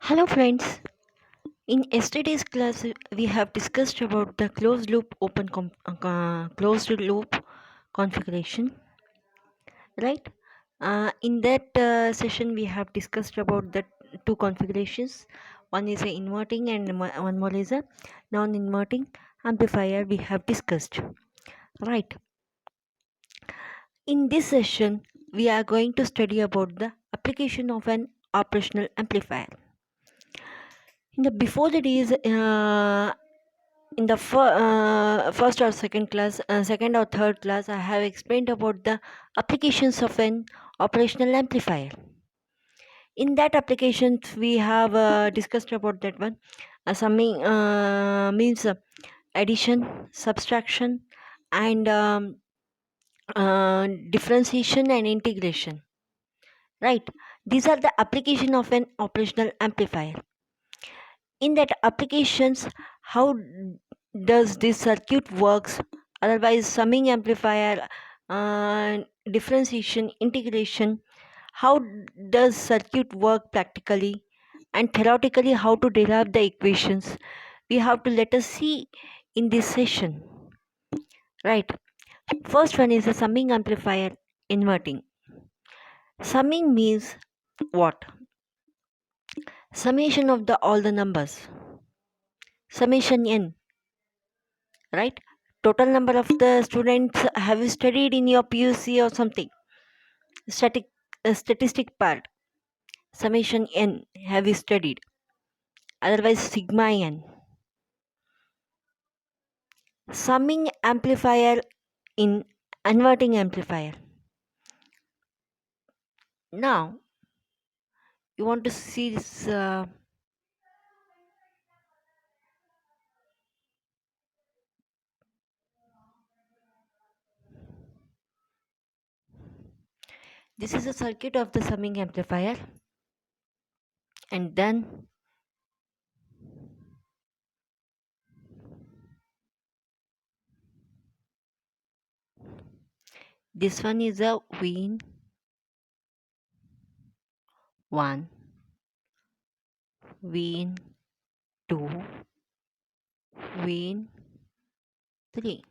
Hello friends. In yesterday's class we have discussed about the closed loop configuration, right? In that session we have discussed about the two configurations. One is a inverting and one more is a non-inverting amplifier we have discussed, right? In this session we are going to study about the application of an operational amplifier. In the before the days in the first or second class second or third class I have explained about the applications of an operational amplifier. In that applications we have discussed about that one. Summing means addition, subtraction, and differentiation and integration, right? These are the application of an operational amplifier. In that applications, how does this circuit works? Otherwise summing amplifier, differentiation, integration, how does circuit work practically, and theoretically how to derive the equations, we have to let us see in this session, right? First one is the summing amplifier inverting. Summing means what? Summation of the all the numbers, summation n, right? Total number of the students have you studied in your PUC or something, static statistic part, summation n have you studied, otherwise sigma n. Summing amplifier in inverting amplifier. Now you want to see this this is a circuit of the summing amplifier, and then this one is a Vin 1, Vin 2, Vin 3.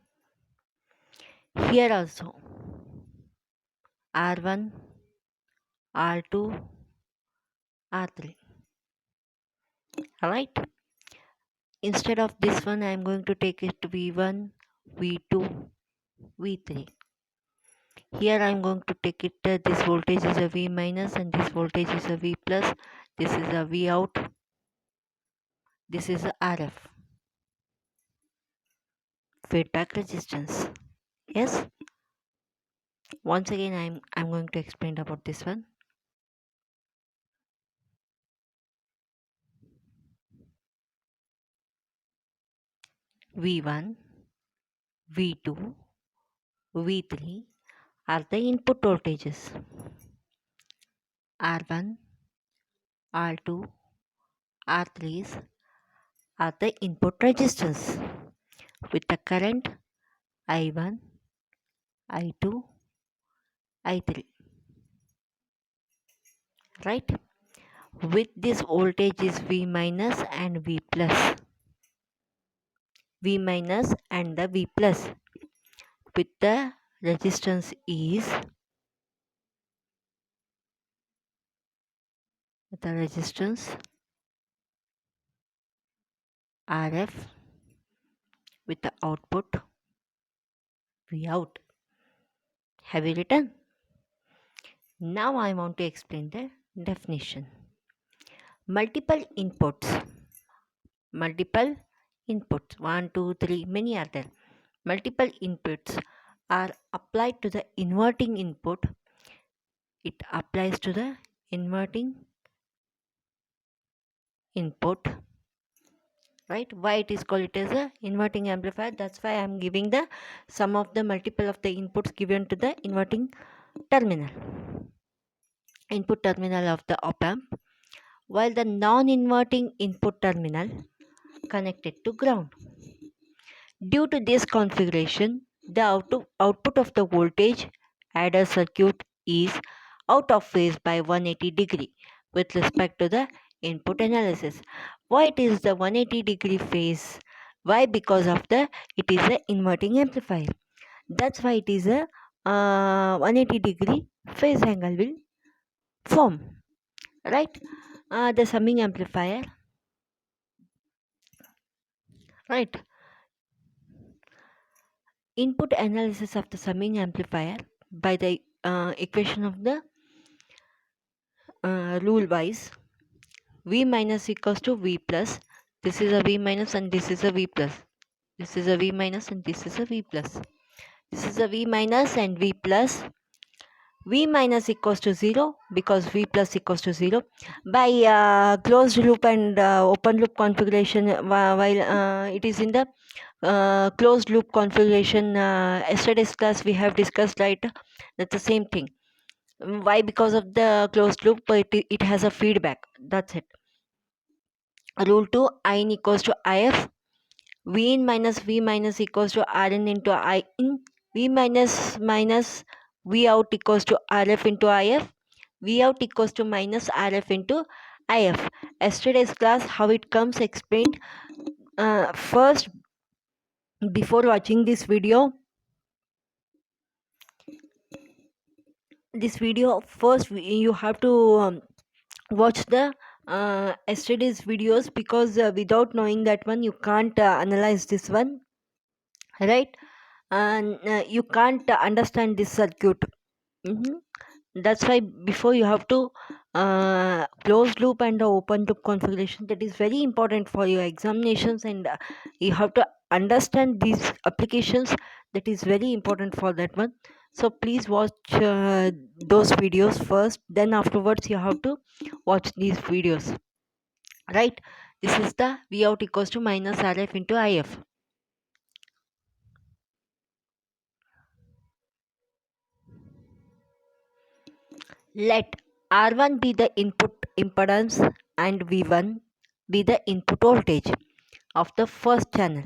Here also R1, R2, R3. Alright. Instead of this one, I am going to take it to V1, V2, V3. Here I am going to take it, this voltage is a V minus and this voltage is a V plus. This is a V out. This is a RF. Feedback resistance. Yes. Once again, I'm going to explain about this one. V1, V2, V3 are the input voltages. R1, R2, R3s are the input resistance with the current I1, I2, I3. Right? With this voltage is V minus and V plus. V minus and the V plus. With the resistance is RF with the output V out. Have you written? Now I want to explain the definition. Multiple inputs, 1, 2, 3, many are there. Multiple inputs are applied to the inverting input. It applies to the inverting input, right? Why it is called it as a inverting amplifier? That's why I am giving the sum of the multiple of the inputs given to the inverting terminal, input terminal of the op amp, while the non-inverting input terminal connected to ground. Due to this configuration, the output of the voltage adder circuit is out of phase by 180 degree with respect to the input analysis. Why it is the 180-degree phase? Why? Because of the it is a inverting amplifier. That's why it is a 180-degree phase angle will form, right? The summing amplifier, right? Input analysis of the summing amplifier by the equation of the rule wise, V minus equals to V plus. This is a V minus and this is a V plus. This is a V minus and this is a V plus. This is a V minus and V plus. V minus equals to 0 because V plus equals to 0. By closed loop and open loop configuration, while it is in the closed loop configuration, yesterday's class we have discussed, right? That's the same thing. Why? Because of the closed loop, it has a feedback. That's it. Rule 2, In equals to If. V in minus V minus equals to Rn into I in. V minus V out equals to Rf into If. V out equals to minus Rf into If. Yesterday's class, how it comes explained. First, before watching this video, first you have to watch the yesterday's videos, because without knowing that one you can't analyze this one, right? And you can't understand this circuit. That's why before you have to closed loop and the open loop configuration, that is very important for your examinations, and you have to understand these applications. That is very important for that one. So please watch those videos first, then afterwards you have to watch these videos, right? This is the V out equals to minus Rf into If. Let R1 be the input impedance and V1 be the input voltage of the first channel.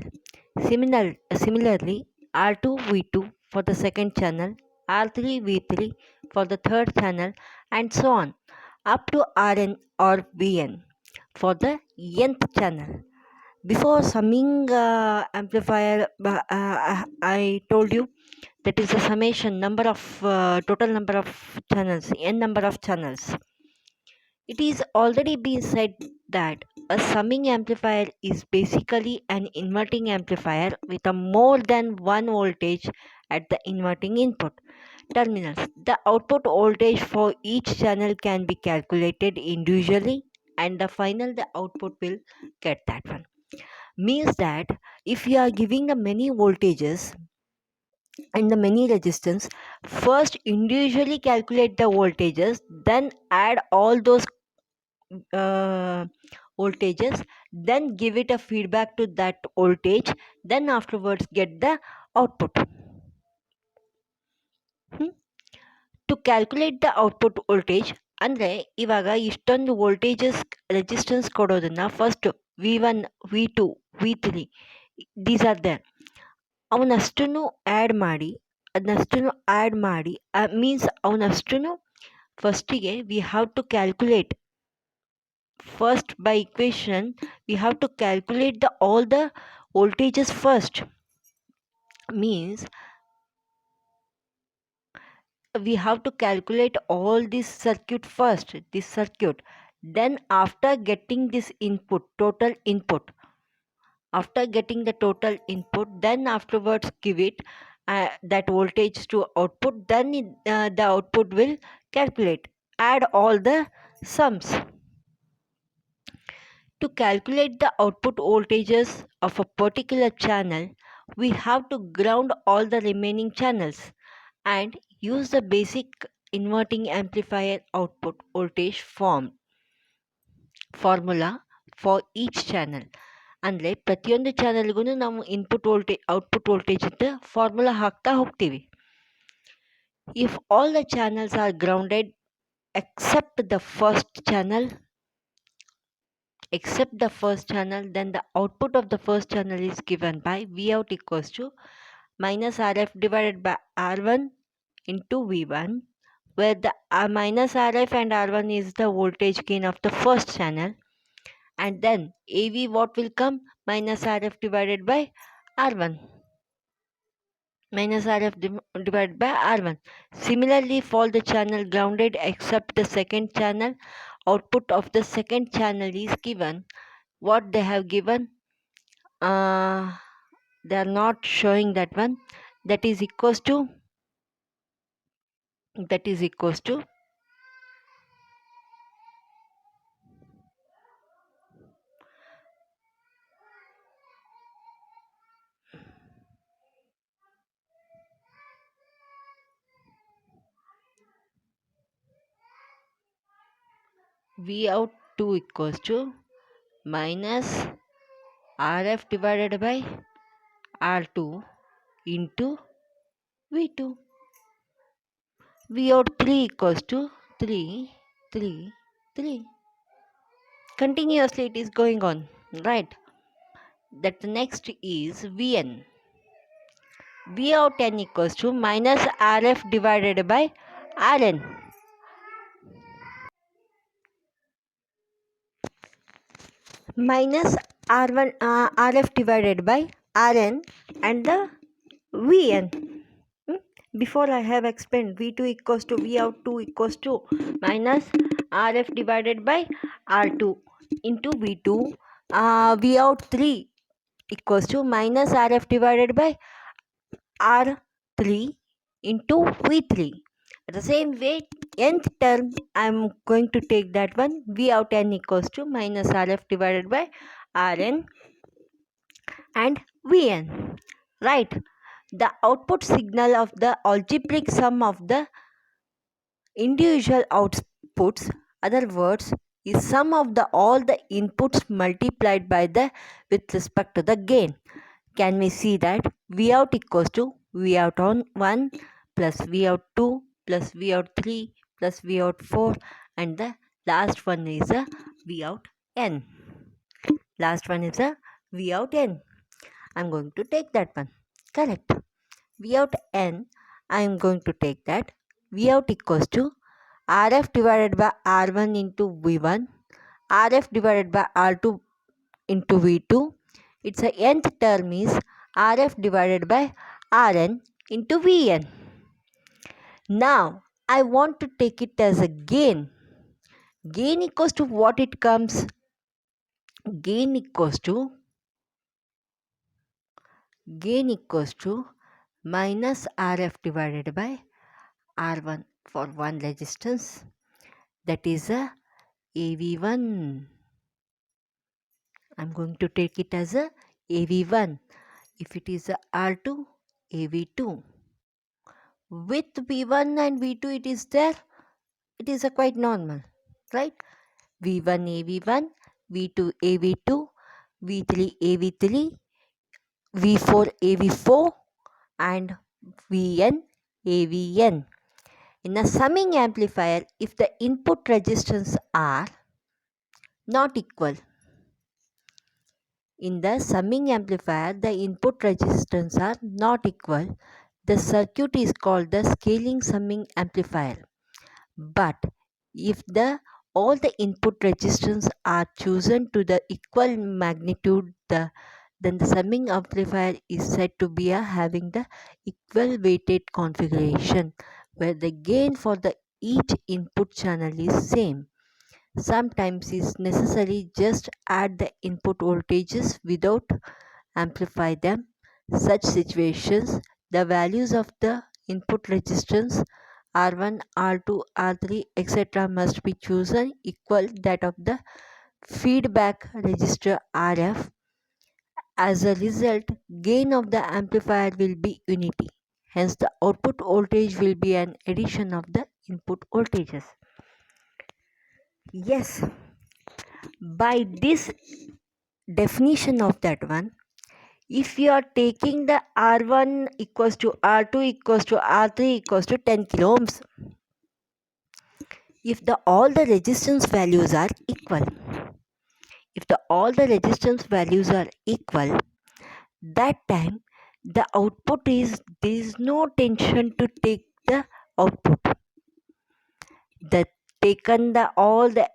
Similarly, R2 V2 for the second channel, R3 V3 for the third channel, and so on up to Rn or Vn for the nth channel. Before summing amplifier, I told you that is the summation number of total number of channels, n number of channels. It is already been said that a summing amplifier is basically an inverting amplifier with a more than one voltage at the inverting input terminals. The output voltage for each channel can be calculated individually, and the final the output will get that one. Means that if you are giving a many voltages and the many resistance, first individually calculate the voltages, then add all those uh, voltages, then give it a feedback to that voltage, then afterwards get the output. To calculate the output voltage, ಅಂದರೆ ಇವಾಗ ಇಷ್ಟೊಂದು voltages resistance ಕೊಡೋದನ್ನ first V1 V2 V3 these are there, ಅವನಷ್ಟನ್ನು add ಮಾಡಿ means ಅವನಷ್ಟನ್ನು ಫಸ್ಟಿಗೆ we have to calculate. First, by equation we have to calculate all the voltages first. Means we have to calculate all this circuit first, then after getting this total input, then afterwards give it that voltage to output, then the output will calculate, add all the sums. To calculate the output voltages of a particular channel, we have to ground all the remaining channels and use the basic inverting amplifier output voltage formula for each channel. ಅಂದರೆ ಪ್ರತಿಯೊಂದು ಚಾನಲ್ಗೂ ನಾವು output voltage ಅಂತ formula ಹಾಕ್ತಾ ಹೋಗ್ತೀವಿ. If all the channels are grounded except the first channel, then the output of the first channel is given by V out equals to minus Rf divided by R1 into V1, where the minus Rf and R1 is the voltage gain of the first channel, and then AV what will come? Minus RF divided by R1. Minus RF divided by R1. Similarly, for the channel grounded except the second channel, output of the second channel is given. What they have given? They are not showing that one. That is equals to V out 2 equals to minus RF divided by R2 into V2. V out 3 equals to 3, 3, 3. Continuously it is going on, right? That next is Vn. V out n equals to minus Rf divided by Rn. Minus R1 Rf divided by Rn and the Vn. Before I have explained V2 equals to V out 2 equals to minus Rf divided by R2 into V2. V out 3 equals to minus Rf divided by R3 into V3. The same way, nth term, I am going to take that one. V out n equals to minus Rf divided by Rn and Vn. Right. The output signal of the algebraic sum of the individual outputs, other words, is sum of all the inputs multiplied by the with respect to the gain. Can we see that V out equals to V out on 1 plus V out 2 plus V out 3 plus V out 4, and the last one is a V out n. Last one is a V out n. I am going to take that one. Correct. V out n, I am going to take that. V out equals to Rf divided by R1 into V1, Rf divided by R2 into V2. Its a nth term is Rf divided by Rn into Vn. Now, I want to take it as a gain. Gain equals to what it comes? Gain equals to minus Rf divided by R1 for one resistance, that is a AV1. I'm going to take it as a AV1. If it is a R2, AV2. With V1 and V2 it is there, it is a quite normal, right? V1 AV1, V2 AV2, V3 AV3, V4 AV4 and Vn AVn. In a summing amplifier, if the input resistance are not equal, in the summing amplifier the input resistance are not equal, the circuit is called the scaling summing amplifier. But if all the input resistance are chosen to the equal magnitude, then the summing amplifier is said to be having the equal weighted configuration, where the gain for each input channel is same. Sometimes it's necessary just add the input voltages without amplify them. Such situations, the values of the input resistance R1, R2, R3, etc. must be chosen equal that of the feedback resistor RF. As a result, gain of the amplifier will be unity. Hence, the output voltage will be an addition of the input voltages. Yes, by this definition of that one, if you are taking the R1 equals to R2 equals to R3 equals to 10 kilo ohms, if all the resistance values are equal, that time the output is, there is no tension to take the output. The taken the all the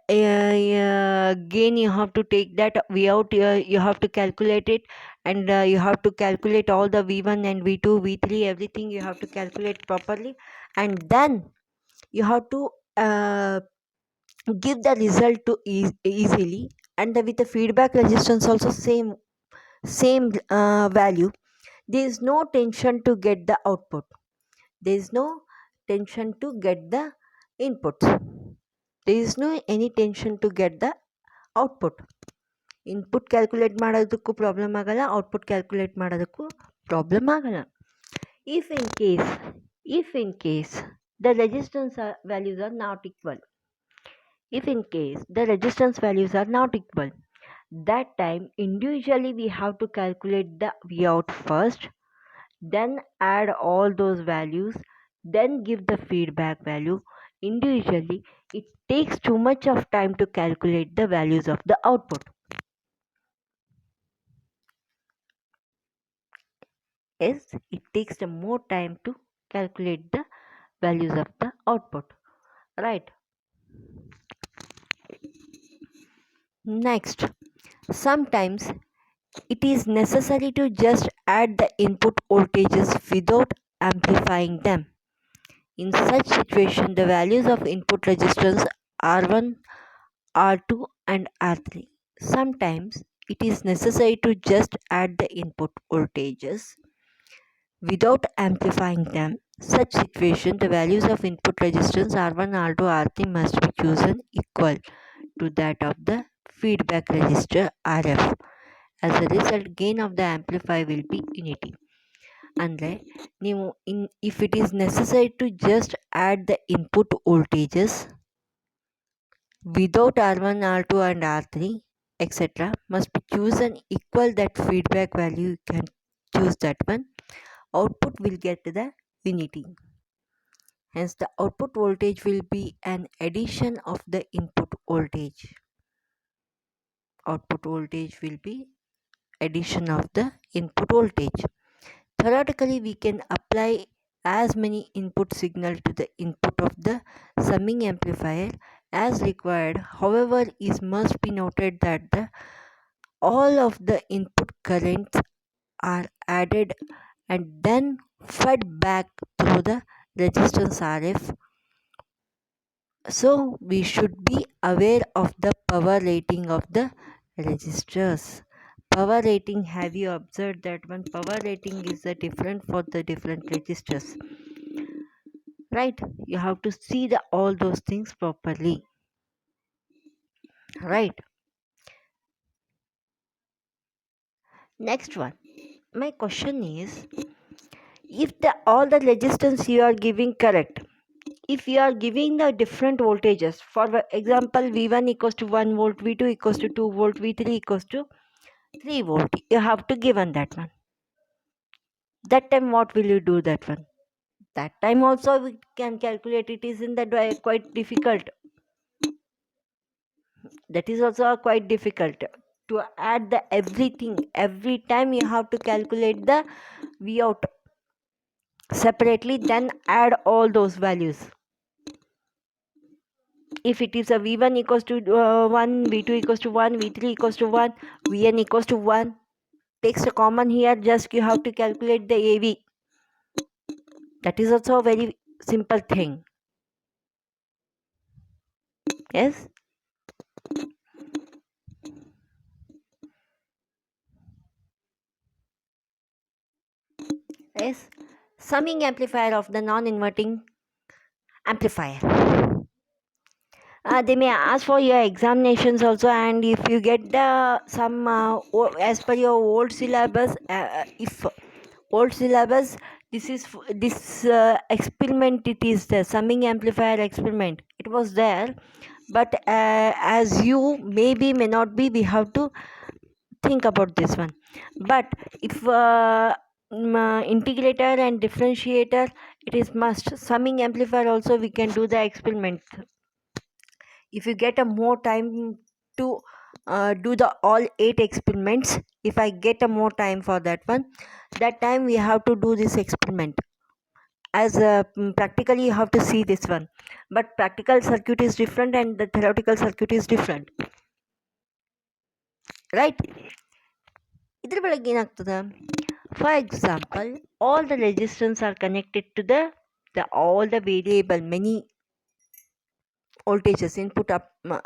gain, you have to take that v out, you have to calculate it, and you have to calculate all the v1 and v2 v3 everything you have to calculate properly, and then you have to give the result to easily. And with the feedback resistance also same value. There is no tension to get the output, there is no tension to get the inputs, there is no any tension to get the output. Input calculate ಮಾಡೋದಕ್ಕೂ problem ಆಗಲ್ಲ, output calculate ಮಾಡೋದಕ್ಕೂ problem ಆಗಲ್ಲ. If in case the resistance values are not equal, if in case the resistance values are not equal, that time individually we have to calculate the v out first, then add all those values, then give the feedback value individually. It takes too much of time to calculate the values of the output. Yes, it takes the more time to calculate the values of the output, right? Next, sometimes it is necessary to just add the input voltages without amplifying them. In such situation, the values of input resistance R1, R2 and R3. Sometimes it is necessary to just add the input voltages without amplifying them. Such situation, the values of input resistance R1, R2, R3 must be chosen equal to that of the feedback resistor RF. As a result, gain of the amplifier will be unity. ಅಂದರೆ ನೀವು if it is necessary to just add the input voltages without R1, R2 and R3 etc. must be chosen equal that feedback value, you can choose that one. Output will get the unity. Hence the output voltage will be an addition of the input voltage. Output voltage will be addition of the input voltage. Theoretically, we can apply as many input signal to the input of the summing amplifier as required. However, it must be noted that all of the input currents are added and then fed back through the resistance RF. So we should be aware of the power rating of the resistors. Power rating, have you observed that one? Power rating is different for the different resistors, right? You have to see all those things properly, right? Next one, my question is, if all the resistance you are giving correct, if you are giving the different voltages, for example v1 equals to 1 volt, v2 equals to 2 volt, v3 equals to 3 volt, you have to give on that one. That time what will you do that one? That time also we can calculate, it is in that way quite difficult. That is also quite difficult to add the everything. Every time you have to calculate the v out separately, then add all those values. If it is a v1 equals to 1, v2 equals to 1, v3 equals to 1, vn equals to 1, takes a common here, just you have to calculate the AV. That is also a very simple thing. Yes. Yes. Summing amplifier of the non-inverting amplifier. They may ask for your examinations also, and if you get the some as per your old syllabus, if old syllabus, this experiment, it is the summing amplifier experiment, it was there, but as you maybe may not be, we have to think about this one. But if integrator and differentiator, it is must. Summing amplifier also we can do the experiment. If you get a more time to do the all 8 experiments, if I get a more time for that one, that time we have to do this experiment. as practically you have to see this one, but practical circuit is different and the theoretical circuit is different, right? ಇದ್ರ ಬೆಳಗ್ಗೆ ಏನಾಗ್ತದೆ, for example, all the resistors are connected to the all the variable many voltages input up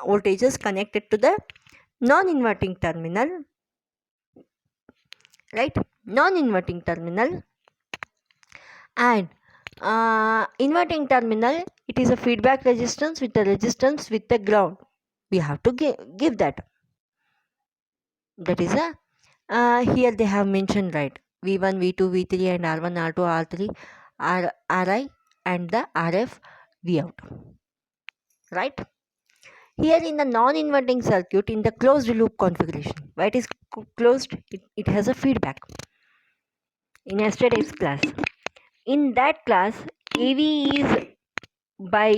voltages connected to the non-inverting terminal, right? Non-inverting terminal and inverting terminal, it is a feedback resistance with the resistance with the ground. We have to give that. That is a here they have mentioned, right? V1, V2, V3 and R1, R2, R3, RI and the RF V out, right? Here in the non-inverting circuit, in the closed loop configuration, why it is closed? It has a feedback. In yesterday's class, in that class, AV is by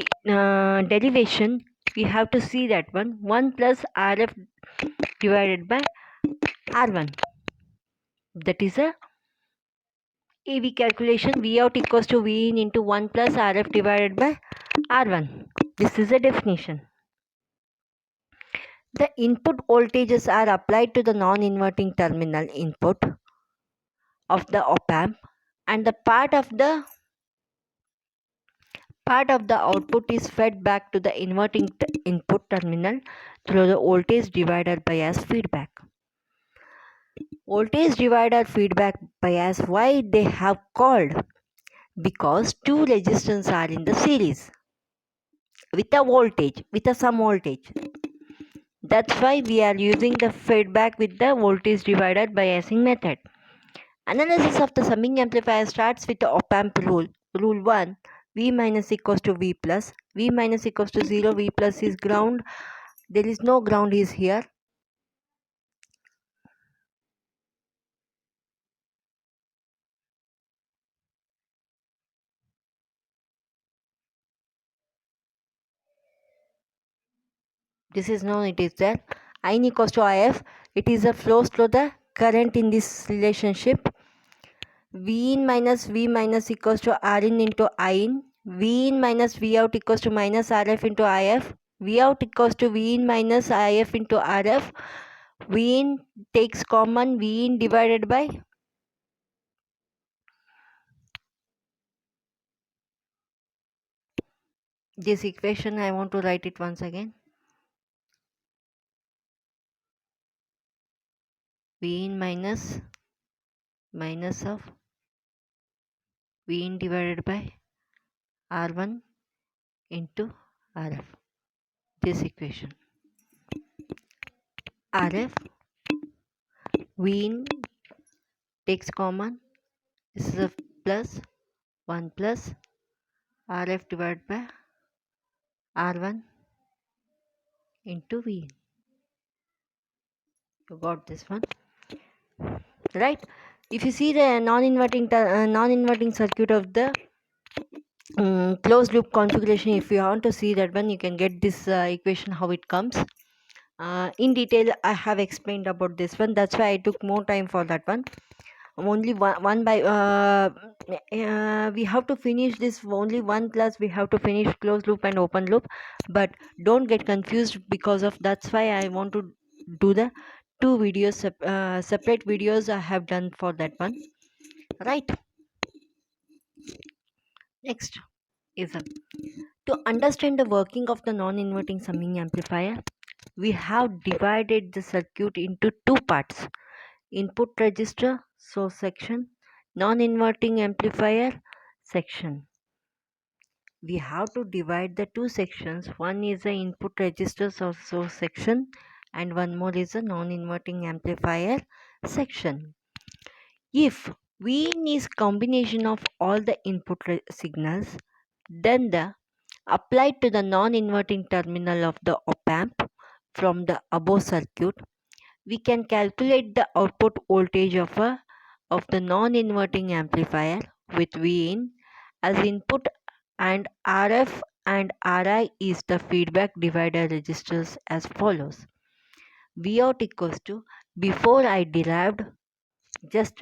derivation. We have to see that one plus RF divided by R1. That is a AV calculation. V out equals to V in into 1 plus RF divided by R1. This is a definition. The input voltages are applied to the non-inverting terminal input of the op-amp, and the part of the output is fed back to the inverting input terminal through the voltage divider bias feedback. Voltage divider feedback bias, why they have called? Because two resistors are in the series with a voltage, with a some voltage. That's why we are using the feedback with the voltage divider biasing method. Analysis of the summing amplifier starts with the op-amp rule. Rule 1, V minus equals to V plus. V minus equals to 0, V plus is ground. There is no ground is here. This is known, it is there. In equals to IF. It is a flows through the current in this relationship. V in minus V minus equals to R in into I in. V in minus V out equals to minus RF into IF. V out equals to V in minus IF into RF. V in takes common V in divided by this equation. I want to write it once again. V in minus of V in divided by R1 into RF. This equation. RF V in takes common. This is a plus 1 plus RF divided by R1 into V. You got this one, right? If you see the non-inverting circuit of the closed loop configuration, if you want to see that one, you can get this equation how it comes. In detail I have explained about this one, that's why I took more time for that one. Only one by we have to finish this only one class. We have to finish closed loop and open loop, but don't get confused because of that's why I want to do the two videos, separate videos I have done for that one, right? Next is to understand the working of the non-inverting summing amplifier. We have divided the circuit into two parts: input register source section, non-inverting amplifier section. We have to divide the two sections. One is the input register source section and one more is a non-inverting amplifier section. If Vin is combination of all the input signals, then the applied to the non-inverting terminal of the op-amp from the above circuit, we can calculate the output voltage of the non-inverting amplifier with Vin as input and RF and RI is the feedback divider resistors as follows. V out equals to, before I derived, just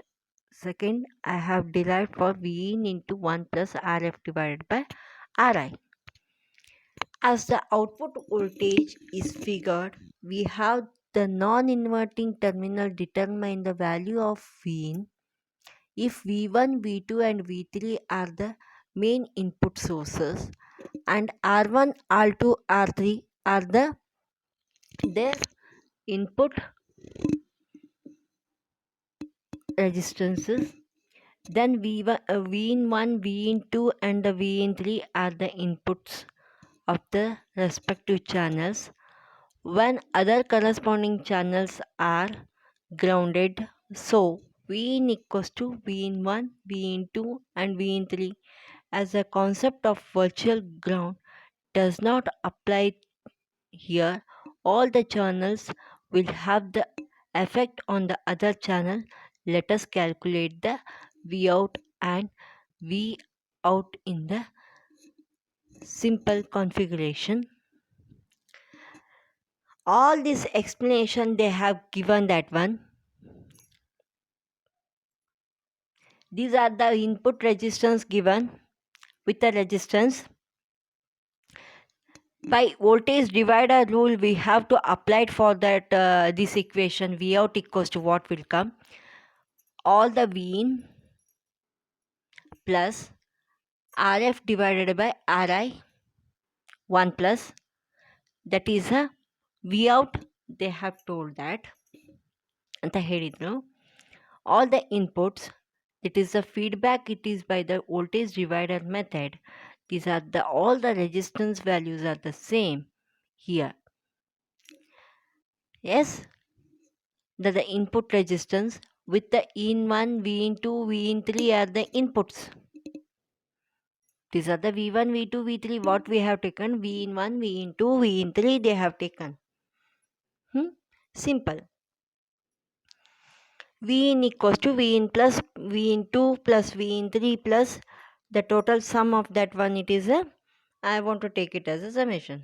Second, I have derived for V in into 1 plus Rf divided by Ri. As the output voltage is figured, we have the non-inverting terminal determine the value of V in if V1, V2 and V3 are the main input sources and R1, R2, R3 are their input resistances, then V1, V in 1, V in 2 and the V in 3 are the inputs of the respective channels when other corresponding channels are grounded. So V in equals to V in 1, V in 2 and V in 3 as the concept of virtual ground does not apply here. All the channels will have the effect on the other channel. Let us calculate the V out and V out in the simple configuration. All this explanation they have given that one. These are the input resistance given with the resistance. By voltage divider rule, we have to apply it for that this equation. V out equals to what will come? All the V in plus Rf divided by Ri 1 plus, that is a V out. They have told that ಅಂತ ಹೇಳಿದ್ರು. All the inputs, it is the feedback, it is by the voltage divider method. These are the all the resistance values are the same here. Yes, the input resistance with the in 1, V in 2, V in 3 are the inputs. These are the V1, V2, V3 what we have taken. V in 1, V in 2, V in 3 they have taken. Simple. V in equals to V in plus V in 2 plus V in 3 plus the total sum of that one, it is a, I want to take it as a summation.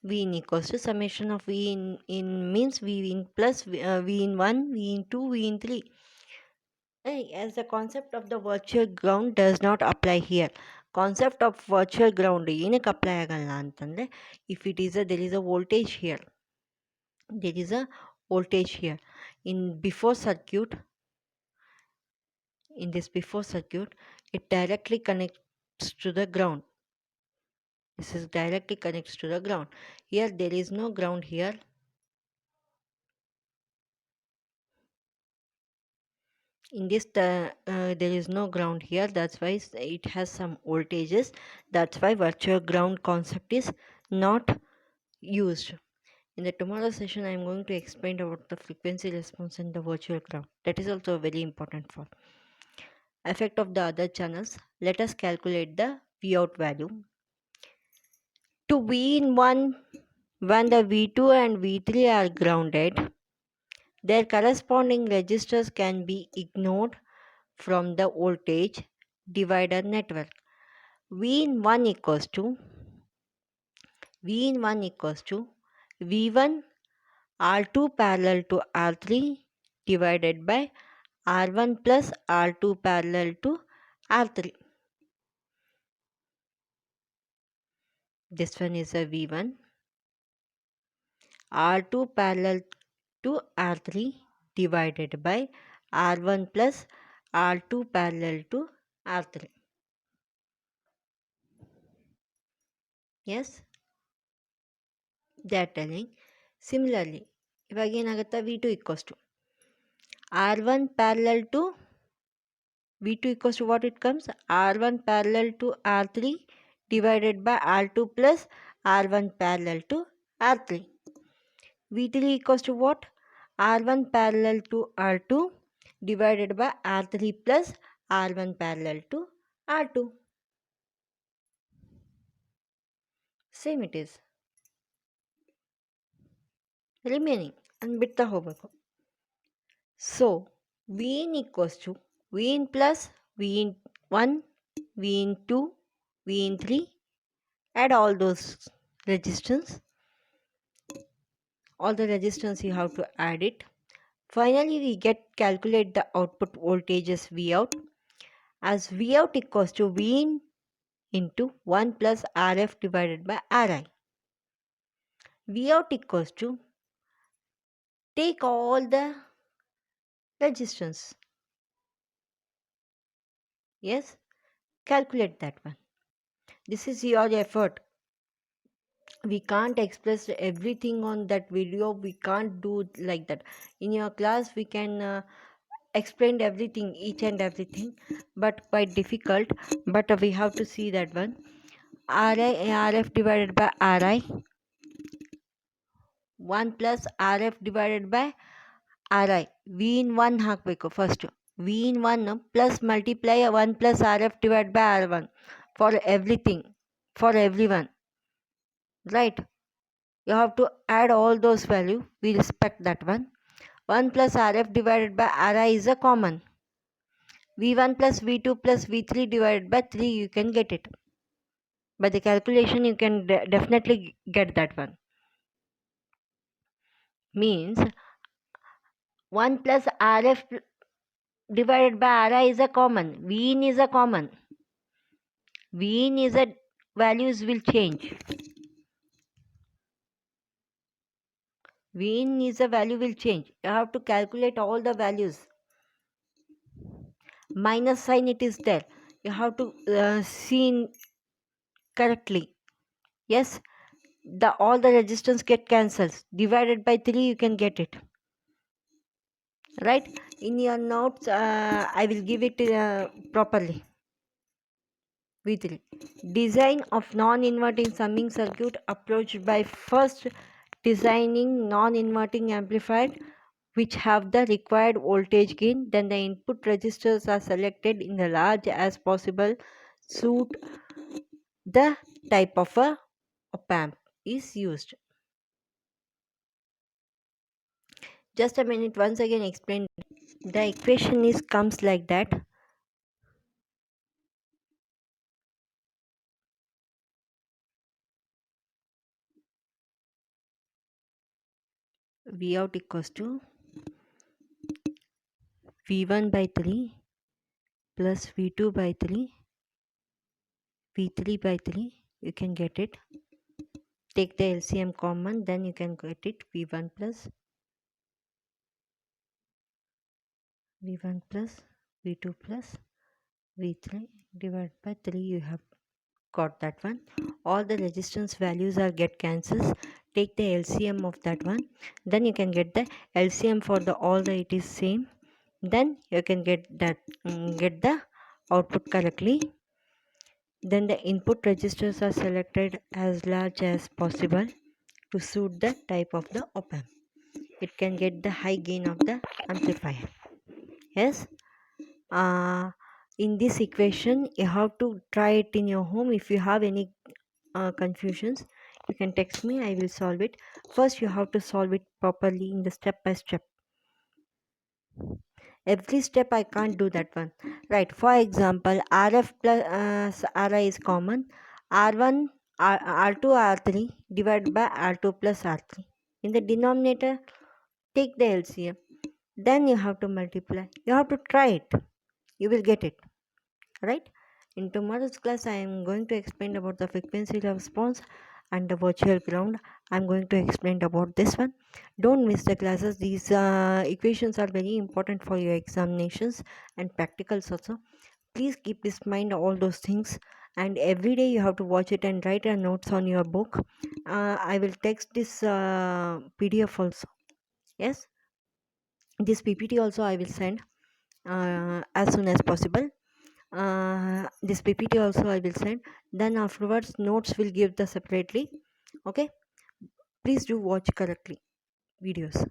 V in equals to summation of V in means V in plus V in 1, V in 2, V in 3. As the concept of the virtual ground does not apply here. Concept of virtual ground ಏನಕ್ಕೆ apply ಆಗಲ್ಲ ಅಂತಂದರೆ, if it is a there is a voltage here, there is a voltage here in before circuit, in this before circuit it directly connects to the ground. This is directly connects to the ground. Here there is no ground here. In this there is no ground here, that's why it has some voltages. That's why virtual ground concept is not used. In the tomorrow session I am going to explain about the frequency response and the virtual ground. That is also very important for effect of the other channels. Let us calculate the V out value. To V in 1, when the V2 and V3 are grounded, their corresponding resistors can be ignored from the voltage divider network. V in 1 equals to V1 R2 parallel to R3 divided by R1 plus R2 parallel to R3. This one is a V1. R2 parallel to R3 divided by R1 plus R2 parallel to R3. Yes, they are telling. Similarly, ಇವಾಗ ಏನಾಗುತ್ತೆ V2 equals to R1 parallel to V2 equals to what it comes? R1 parallel to R3 divided by R2 plus R1 parallel to R3. V3 equals to what? R1 parallel to R2 divided by R3 plus R1 parallel to R2. Same it is. Remaining and bitta ಹೋಗಬೇಕು. So V in equals to V in plus V in 1, V in 2, V in 3. Add all those resistance. All the resistance you have to add it. Finally, we calculate the output voltage as Vout, as Vout equals to V in into 1 plus Rf divided by Ri. Vout equals to, take all the resistance. Yes, calculate that one. This is your effort. We can't express everything on that video. We can't do like that. In your class, we can explain everything, each and everything, but quite difficult. But we have to see that one. Rf divided by Ri, 1 plus Rf divided by Ri. V in 1 ಹಾಕಬೇಕು first. V in 1 plus multiply 1 plus Rf divided by R1 for everything, for everyone. Right? You have to add all those value. We respect that one. 1 plus Rf divided by Ri is a common. V1 plus V2 plus V3 divided by 3, you can get it. By the calculation, you can definitely get that one. Means 1 plus Rf divided by Ri is a common. Vin is a common. Vin is a values will change. Vin is a value will change. You have to calculate all the values. Minus sign it is there. You have to see correctly. Yes, all the resistance get cancels. Divided by 3, you can get it. Right? In your notes, I will give it properly. V3. Design of non-inverting summing circuit approached by first designing non-inverting amplifier which have the required voltage gain. Then the input resistors are selected in the large as possible suit the type of a op-amp is used. Just a minute, once again explain. The equation is comes like that. V out equals to V1 by 3 plus V2 by 3, V3 by 3, you can get it. Take the LCM common, then you can get it. V1 plus V2 plus V3 divided by 3, you have got that one. All the resistance values are get cancels. Take the LCM of that one, then you can get the LCM for the all the it is same. Then you can get that get the output correctly. Then the input registers are selected as large as possible to suit the type of the op-amp. It can get the high gain of the amplifier. Yes. In this equation, you have to try it in your home. If you have any confusions, you can text me. I will solve it. First, you have to solve it properly in the step by step. Every step I can't do that one. Right. For example, Rf plus Ri is common. R1, R2, R3 divided by R2 plus R3. In the denominator, take the LCM. Then you have to multiply. You have to try it. You will get it. Right? In tomorrow's class, I am going to explain about the frequency response and the virtual ground. I'm going to explain about this one. Don't miss the classes. These equations are very important for your examinations and practicals also. Please keep this mind all those things, and every day you have to watch it and write a notes on your book. I will text this PDF also. Yes, this PPT also I will send as soon as possible. This PPT also I will send. Then afterwards notes will give the separately. Okay, please do watch correctly videos.